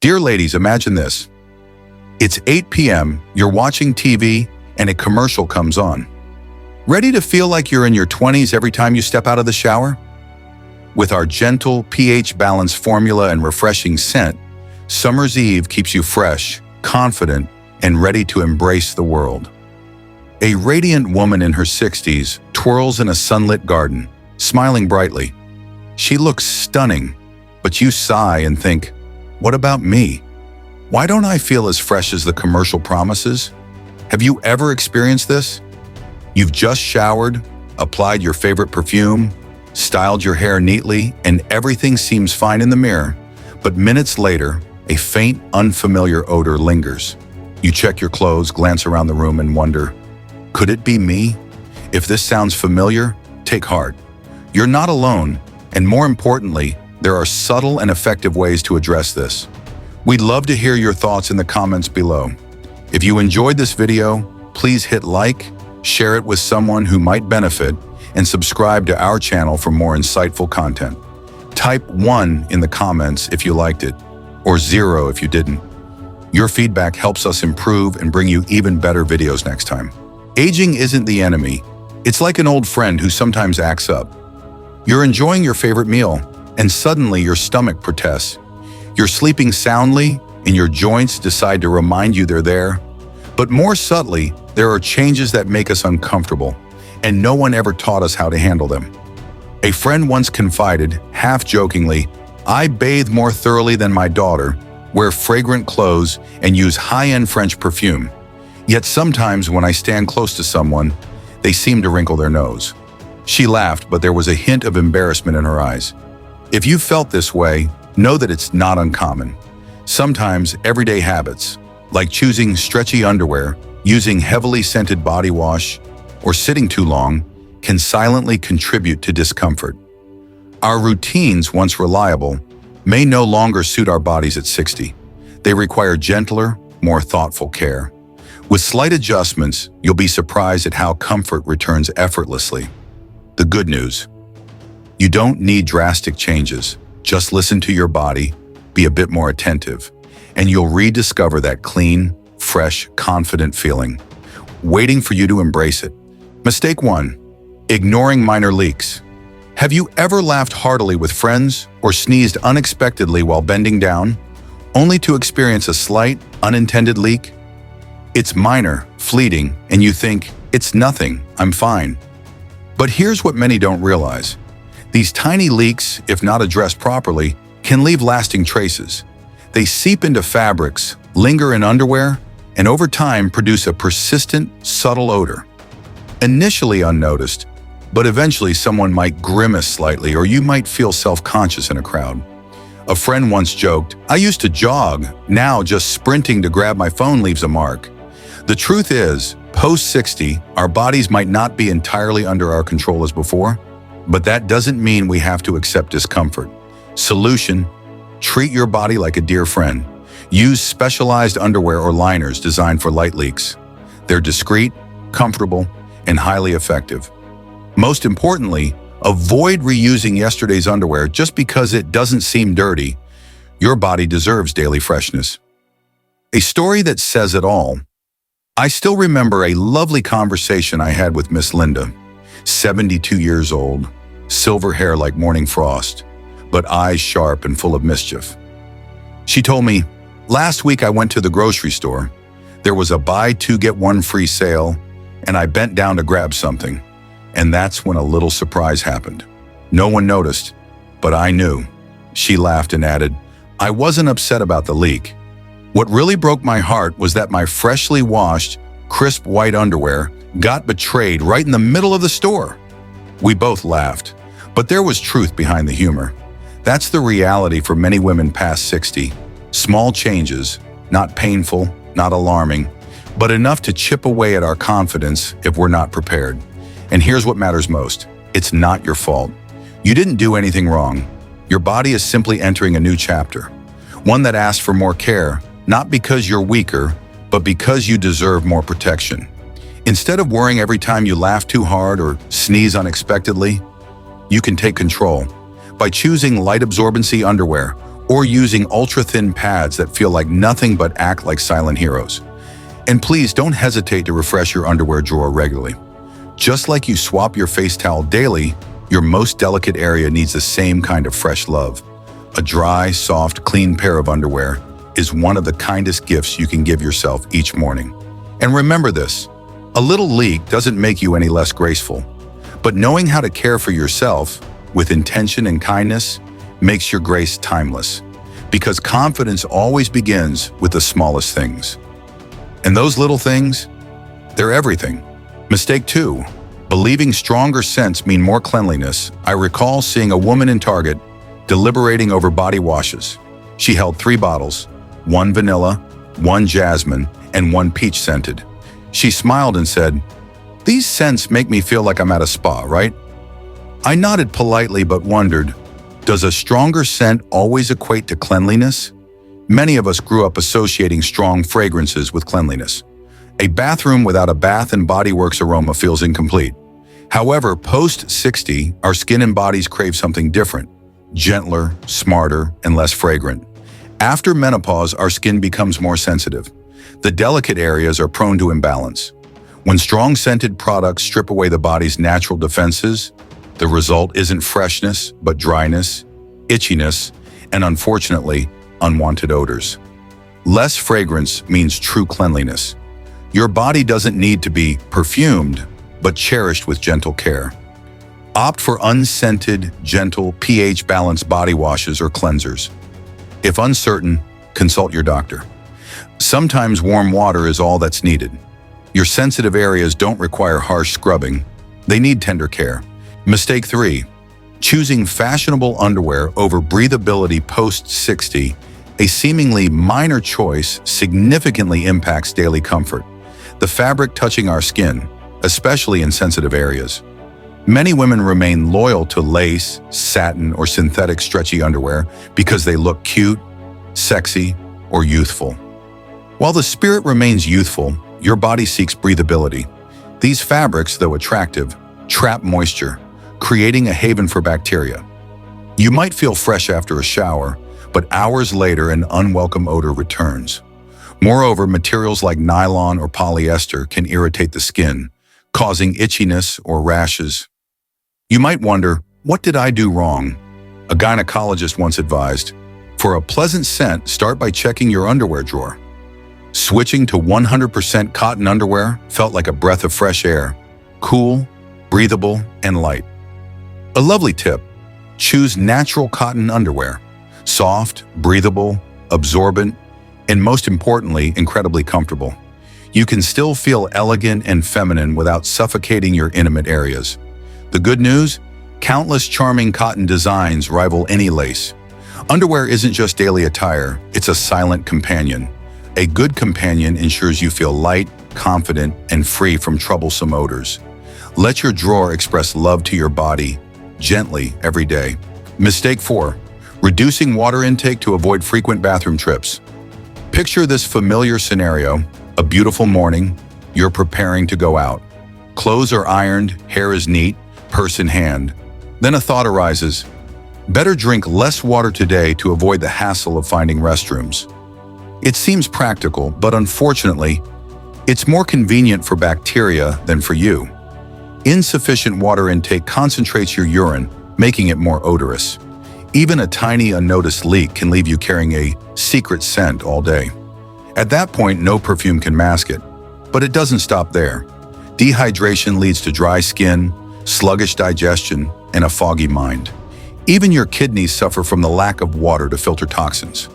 Dear ladies, imagine this. It's 8 p.m., you're watching TV, and a commercial comes on. Ready to feel like you're in your 20s every time you step out of the shower? With our gentle, pH-balanced formula and refreshing scent, Summer's Eve keeps you fresh, confident, and ready to embrace the world. A radiant woman in her 60s twirls in a sunlit garden, smiling brightly. She looks stunning, but you sigh and think, what about me? Why don't I feel as fresh as the commercial promises? Have you ever experienced this? You've just showered, applied your favorite perfume, styled your hair neatly, and everything seems fine in the mirror. But minutes later, a faint, unfamiliar odor lingers. You check your clothes, glance around the room, and wonder, could it be me? If this sounds familiar, take heart. You're not alone, and more importantly, there are subtle and effective ways to address this. We'd love to hear your thoughts in the comments below. If you enjoyed this video, please hit like, share it with someone who might benefit, and subscribe to our channel for more insightful content. Type 1 in the comments if you liked it, or 0 if you didn't. Your feedback helps us improve and bring you even better videos next time. Aging isn't the enemy. It's like an old friend who sometimes acts up. You're enjoying your favorite meal, and suddenly your stomach protests. You're sleeping soundly, and your joints decide to remind you they're there. But more subtly, there are changes that make us uncomfortable, and no one ever taught us how to handle them. A friend once confided, half-jokingly, I bathe more thoroughly than my daughter, wear fragrant clothes, and use high-end French perfume. Yet sometimes when I stand close to someone, they seem to wrinkle their nose. She laughed, but there was a hint of embarrassment in her eyes. If you felt this way, know that it's not uncommon. Sometimes everyday habits, like choosing stretchy underwear, using heavily scented body wash, or sitting too long, can silently contribute to discomfort. Our routines, once reliable, may no longer suit our bodies at 60. They require gentler, more thoughtful care. With slight adjustments, you'll be surprised at how comfort returns effortlessly. The good news: you don't need drastic changes. Just listen to your body, be a bit more attentive, and you'll rediscover that clean, fresh, confident feeling, waiting for you to embrace it. Mistake 1. Ignoring minor leaks. Have you ever laughed heartily with friends or sneezed unexpectedly while bending down, only to experience a slight, unintended leak? It's minor, fleeting, and you think, it's nothing, I'm fine. But here's what many don't realize. These tiny leaks, if not addressed properly, can leave lasting traces. They seep into fabrics, linger in underwear, and over time produce a persistent, subtle odor. Initially unnoticed, but eventually someone might grimace slightly or you might feel self-conscious in a crowd. A friend once joked, I used to jog, now just sprinting to grab my phone leaves a mark. The truth is, post-60, our bodies might not be entirely under our control as before, but that doesn't mean we have to accept discomfort. Solution: treat your body like a dear friend. Use specialized underwear or liners designed for light leaks. They're discreet, comfortable, and highly effective. Most importantly, avoid reusing yesterday's underwear just because it doesn't seem dirty. Your body deserves daily freshness. A story that says it all. I still remember a lovely conversation I had with Miss Linda, 72 years old, silver hair like morning frost, but eyes sharp and full of mischief. She told me, last week I went to the grocery store. There was a buy two get one free sale, and I bent down to grab something. And that's when a little surprise happened. No one noticed, but I knew. She laughed and added, I wasn't upset about the leak. What really broke my heart was that my freshly washed, crisp white underwear got betrayed right in the middle of the store. We both laughed, but there was truth behind the humor. That's the reality for many women past 60. Small changes, not painful, not alarming, but enough to chip away at our confidence if we're not prepared. And here's what matters most. It's not your fault. You didn't do anything wrong. Your body is simply entering a new chapter, one that asks for more care, not because you're weaker, but because you deserve more protection. Instead of worrying every time you laugh too hard or sneeze unexpectedly, you can take control by choosing light absorbency underwear or using ultra-thin pads that feel like nothing but act like silent heroes. And please don't hesitate to refresh your underwear drawer regularly. Just like you swap your face towel daily, your most delicate area needs the same kind of fresh love. A dry, soft, clean pair of underwear is one of the kindest gifts you can give yourself each morning. And remember this, a little leak doesn't make you any less graceful, but knowing how to care for yourself with intention and kindness makes your grace timeless, because confidence always begins with the smallest things. And those little things, they're everything. Mistake 2. Believing stronger scents mean more cleanliness. I recall seeing a woman in Target deliberating over body washes. She held 3 bottles, 1 vanilla, 1 jasmine, and 1 peach scented. She smiled and said, "These scents make me feel like I'm at a spa, right?" I nodded politely but wondered, does a stronger scent always equate to cleanliness? Many of us grew up associating strong fragrances with cleanliness. A bathroom without a Bath and Body Works aroma feels incomplete. However, post-60, our skin and bodies crave something different, gentler, smarter, and less fragrant. After menopause, our skin becomes more sensitive. The delicate areas are prone to imbalance. When strong scented products strip away the body's natural defenses, the result isn't freshness, but dryness, itchiness, and unfortunately, unwanted odors. Less fragrance means true cleanliness. Your body doesn't need to be perfumed, but cherished with gentle care. Opt for unscented, gentle, pH-balanced body washes or cleansers. If uncertain, consult your doctor. Sometimes warm water is all that's needed. Your sensitive areas don't require harsh scrubbing. They need tender care. Mistake 3. Choosing fashionable underwear over breathability post-60, a seemingly minor choice significantly impacts daily comfort. The fabric touching our skin, especially in sensitive areas. Many women remain loyal to lace, satin, or synthetic stretchy underwear because they look cute, sexy, or youthful. While the spirit remains youthful, your body seeks breathability. These fabrics, though attractive, trap moisture, creating a haven for bacteria. You might feel fresh after a shower, but hours later an unwelcome odor returns. Moreover, materials like nylon or polyester can irritate the skin, causing itchiness or rashes. You might wonder, what did I do wrong? A gynecologist once advised, for a pleasant scent, start by checking your underwear drawer. Switching to 100% cotton underwear felt like a breath of fresh air, cool, breathable, and light. A lovely tip, choose natural cotton underwear, soft, breathable, absorbent, and most importantly, incredibly comfortable. You can still feel elegant and feminine without suffocating your intimate areas. The good news? Countless charming cotton designs rival any lace. Underwear isn't just daily attire, it's a silent companion. A good companion ensures you feel light, confident, and free from troublesome odors. Let your drawer express love to your body, gently every day. Mistake 4. Reducing water intake to avoid frequent bathroom trips. Picture this familiar scenario. A beautiful morning, you're preparing to go out. Clothes are ironed, hair is neat, purse in hand. Then a thought arises. Better drink less water today to avoid the hassle of finding restrooms. It seems practical, but unfortunately, it's more convenient for bacteria than for you. Insufficient water intake concentrates your urine, making it more odorous. Even a tiny unnoticed leak can leave you carrying a secret scent all day. At that point, no perfume can mask it. But it doesn't stop there. Dehydration leads to dry skin, sluggish digestion, and a foggy mind. Even your kidneys suffer from the lack of water to filter toxins.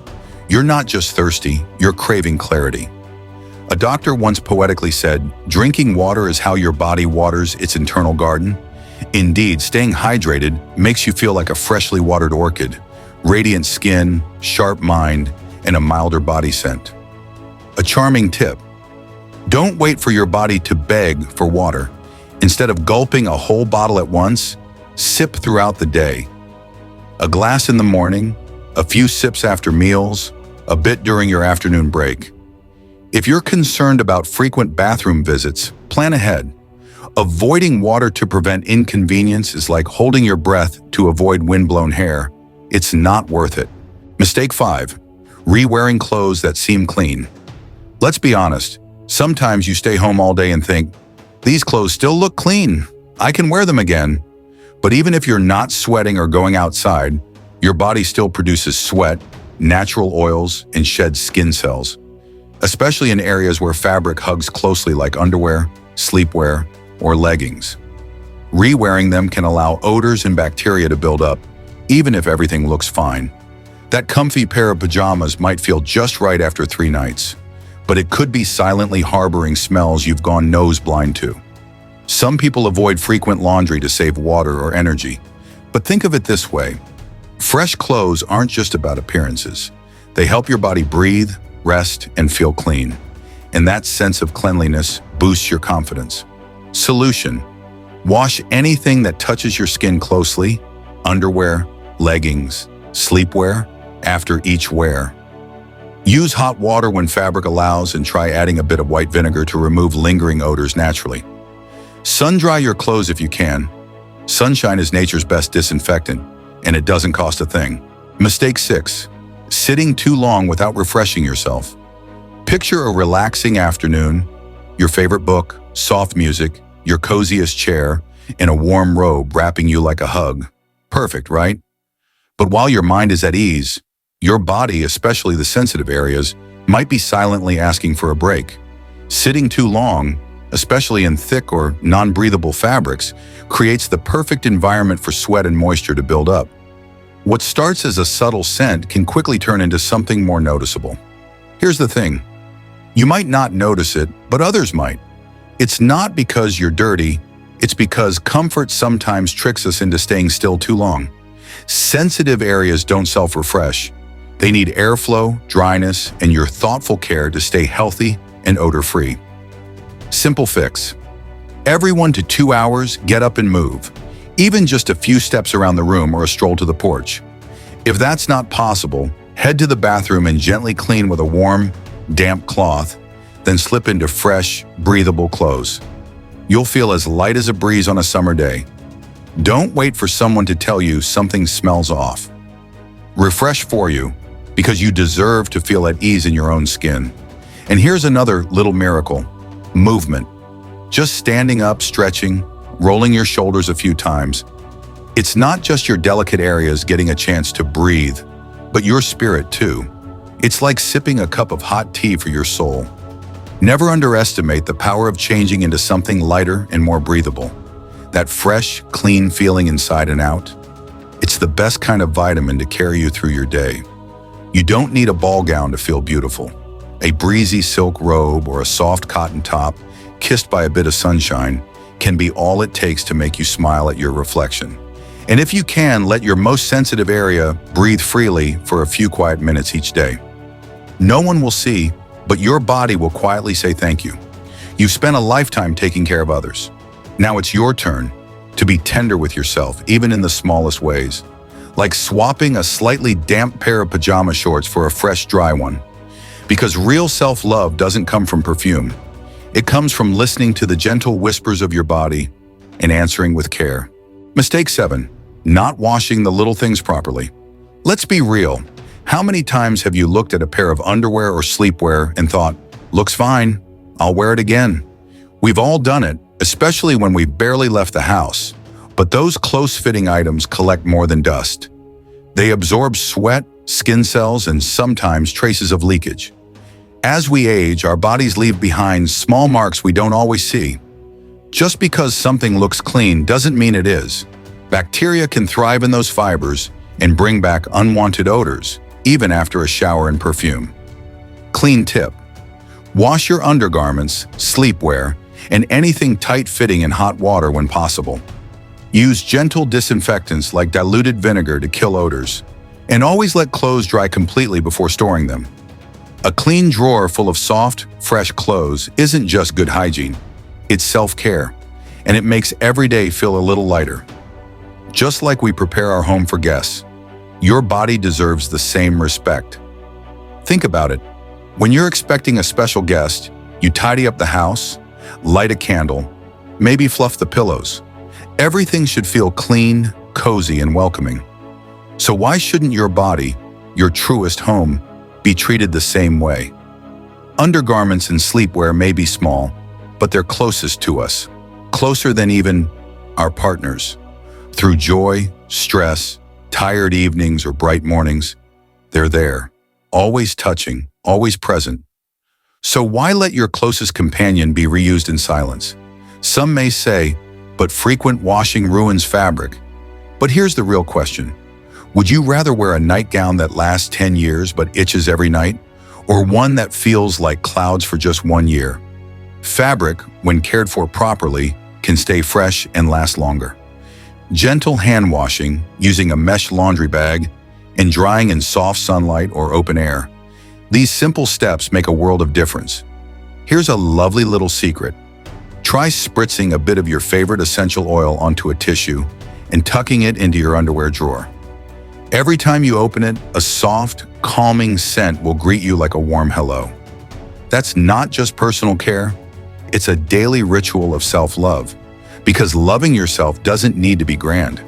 You're not just thirsty, you're craving clarity. A doctor once poetically said, "Drinking water is how your body waters its internal garden." Indeed, staying hydrated makes you feel like a freshly watered orchid, radiant skin, sharp mind, and a milder body scent. A charming tip. Don't wait for your body to beg for water. Instead of gulping a whole bottle at once, sip throughout the day. A glass in the morning, a few sips after meals, a bit during your afternoon break. If you're concerned about frequent bathroom visits, plan ahead. Avoiding water to prevent inconvenience is like holding your breath to avoid windblown hair. It's not worth it. Mistake 5. Re-wearing clothes that seem clean. Let's be honest, sometimes you stay home all day and think, these clothes still look clean, I can wear them again. But even if you're not sweating or going outside, your body still produces sweat, natural oils, and sheds skin cells, especially in areas where fabric hugs closely like underwear, sleepwear, or leggings. Re-wearing them can allow odors and bacteria to build up, even if everything looks fine. That comfy pair of pajamas might feel just right after 3 nights, but it could be silently harboring smells you've gone nose blind to. Some people avoid frequent laundry to save water or energy, but think of it this way. Fresh clothes aren't just about appearances. They help your body breathe, rest, and feel clean. And that sense of cleanliness boosts your confidence. Solution: wash anything that touches your skin closely, underwear, leggings, sleepwear, after each wear. Use hot water when fabric allows and try adding a bit of white vinegar to remove lingering odors naturally. Sun-dry your clothes if you can. Sunshine is nature's best disinfectant, and it doesn't cost a thing. Mistake 6. Sitting too long without refreshing yourself. Picture a relaxing afternoon, your favorite book, soft music, your coziest chair, and a warm robe wrapping you like a hug. Perfect, right? But while your mind is at ease, your body, especially the sensitive areas, might be silently asking for a break. Sitting too long, especially in thick or non-breathable fabrics, creates the perfect environment for sweat and moisture to build up. What starts as a subtle scent can quickly turn into something more noticeable. Here's the thing. You might not notice it, but others might. It's not because you're dirty, it's because comfort sometimes tricks us into staying still too long. Sensitive areas don't self-refresh. They need airflow, dryness, and your thoughtful care to stay healthy and odor-free. Simple fix. Every 1 to 2 hours, get up and move. Even just a few steps around the room or a stroll to the porch. If that's not possible, head to the bathroom and gently clean with a warm, damp cloth, then slip into fresh, breathable clothes. You'll feel as light as a breeze on a summer day. Don't wait for someone to tell you something smells off. Refresh for you, because you deserve to feel at ease in your own skin. And here's another little miracle: movement. Just standing up, stretching, rolling your shoulders a few times. It's not just your delicate areas getting a chance to breathe, but your spirit too. It's like sipping a cup of hot tea for your soul. Never underestimate the power of changing into something lighter and more breathable. That fresh, clean feeling inside and out. It's the best kind of vitamin to carry you through your day. You don't need a ball gown to feel beautiful. A breezy silk robe or a soft cotton top, kissed by a bit of sunshine, can be all it takes to make you smile at your reflection. And if you can, let your most sensitive area breathe freely for a few quiet minutes each day. No one will see, but your body will quietly say thank you. You've spent a lifetime taking care of others. Now it's your turn to be tender with yourself, even in the smallest ways. Like swapping a slightly damp pair of pajama shorts for a fresh, dry one. Because real self-love doesn't come from perfume. It comes from listening to the gentle whispers of your body and answering with care. Mistake 7. Not washing the little things properly. Let's be real. How many times have you looked at a pair of underwear or sleepwear and thought, looks fine, I'll wear it again? We've all done it, especially when we've barely left the house. But those close-fitting items collect more than dust. They absorb sweat, skin cells, and sometimes traces of leakage. As we age, our bodies leave behind small marks we don't always see. Just because something looks clean doesn't mean it is. Bacteria can thrive in those fibers and bring back unwanted odors, even after a shower and perfume. Clean tip. Wash your undergarments, sleepwear, and anything tight-fitting in hot water when possible. Use gentle disinfectants like diluted vinegar to kill odors, and always let clothes dry completely before storing them. A clean drawer full of soft, fresh clothes isn't just good hygiene, it's self-care, and it makes every day feel a little lighter. Just like we prepare our home for guests, your body deserves the same respect. Think about it. When you're expecting a special guest, you tidy up the house, light a candle, maybe fluff the pillows. Everything should feel clean, cozy, and welcoming. So why shouldn't your body, your truest home, be treated the same way. Undergarments and sleepwear may be small, but they're closest to us, closer than even our partners. Through joy, stress, tired evenings, or bright mornings, they're there, always touching, always present. So why let your closest companion be reused in silence? Some may say, but frequent washing ruins fabric. But here's the real question. Would you rather wear a nightgown that lasts 10 years but itches every night, or one that feels like clouds for just 1 year? Fabric, when cared for properly, can stay fresh and last longer. Gentle hand washing, using a mesh laundry bag, and drying in soft sunlight or open air. These simple steps make a world of difference. Here's a lovely little secret. Try spritzing a bit of your favorite essential oil onto a tissue and tucking it into your underwear drawer. Every time you open it, a soft, calming scent will greet you like a warm hello. That's not just personal care, it's a daily ritual of self-love, because loving yourself doesn't need to be grand.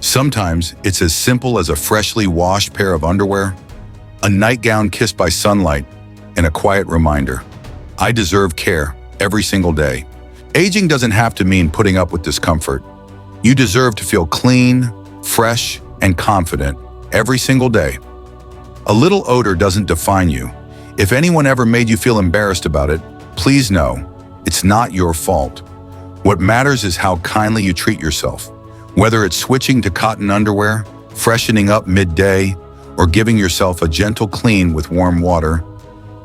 Sometimes it's as simple as a freshly washed pair of underwear, a nightgown kissed by sunlight, and a quiet reminder. I deserve care every single day. Aging doesn't have to mean putting up with discomfort. You deserve to feel clean, fresh, and confident every single day. A little odor doesn't define you. If anyone ever made you feel embarrassed about it, please know, it's not your fault. What matters is how kindly you treat yourself. Whether it's switching to cotton underwear, freshening up midday, or giving yourself a gentle clean with warm water,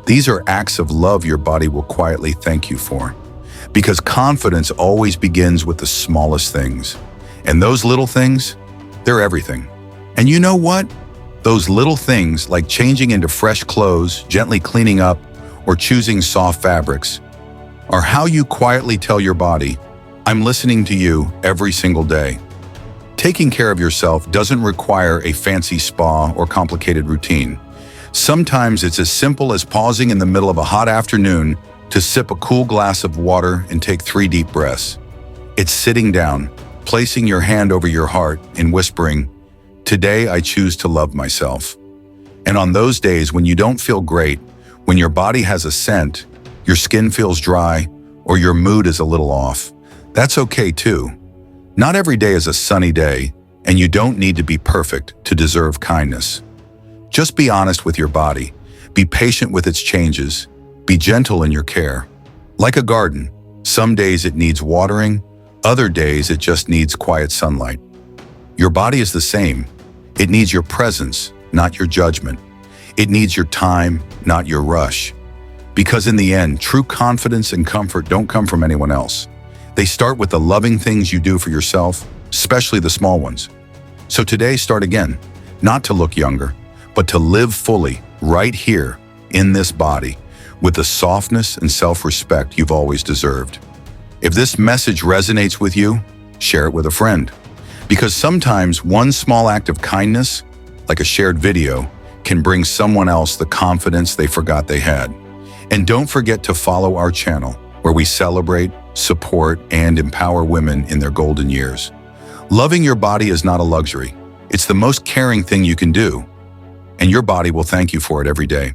these are acts of love your body will quietly thank you for. Because confidence always begins with the smallest things. And those little things, they're everything. And you know what? Those little things, like changing into fresh clothes, gently cleaning up, or choosing soft fabrics, are how you quietly tell your body, I'm listening to you every single day. Taking care of yourself doesn't require a fancy spa or complicated routine. Sometimes it's as simple as pausing in the middle of a hot afternoon to sip a cool glass of water and take 3 deep breaths. It's sitting down, placing your hand over your heart and whispering, today I choose to love myself. And on those days when you don't feel great, when your body has a scent, your skin feels dry, or your mood is a little off, that's okay too. Not every day is a sunny day, and you don't need to be perfect to deserve kindness. Just be honest with your body, be patient with its changes, be gentle in your care. Like a garden, some days it needs watering, other days it just needs quiet sunlight. Your body is the same. It needs your presence, not your judgment. It needs your time, not your rush. Because in the end, true confidence and comfort don't come from anyone else. They start with the loving things you do for yourself, especially the small ones. So today, start again, not to look younger, but to live fully, right here, in this body, with the softness and self-respect you've always deserved. If this message resonates with you, share it with a friend. Because sometimes one small act of kindness, like a shared video, can bring someone else the confidence they forgot they had. And don't forget to follow our channel, where we celebrate, support, and empower women in their golden years. Loving your body is not a luxury. It's the most caring thing you can do. And your body will thank you for it every day.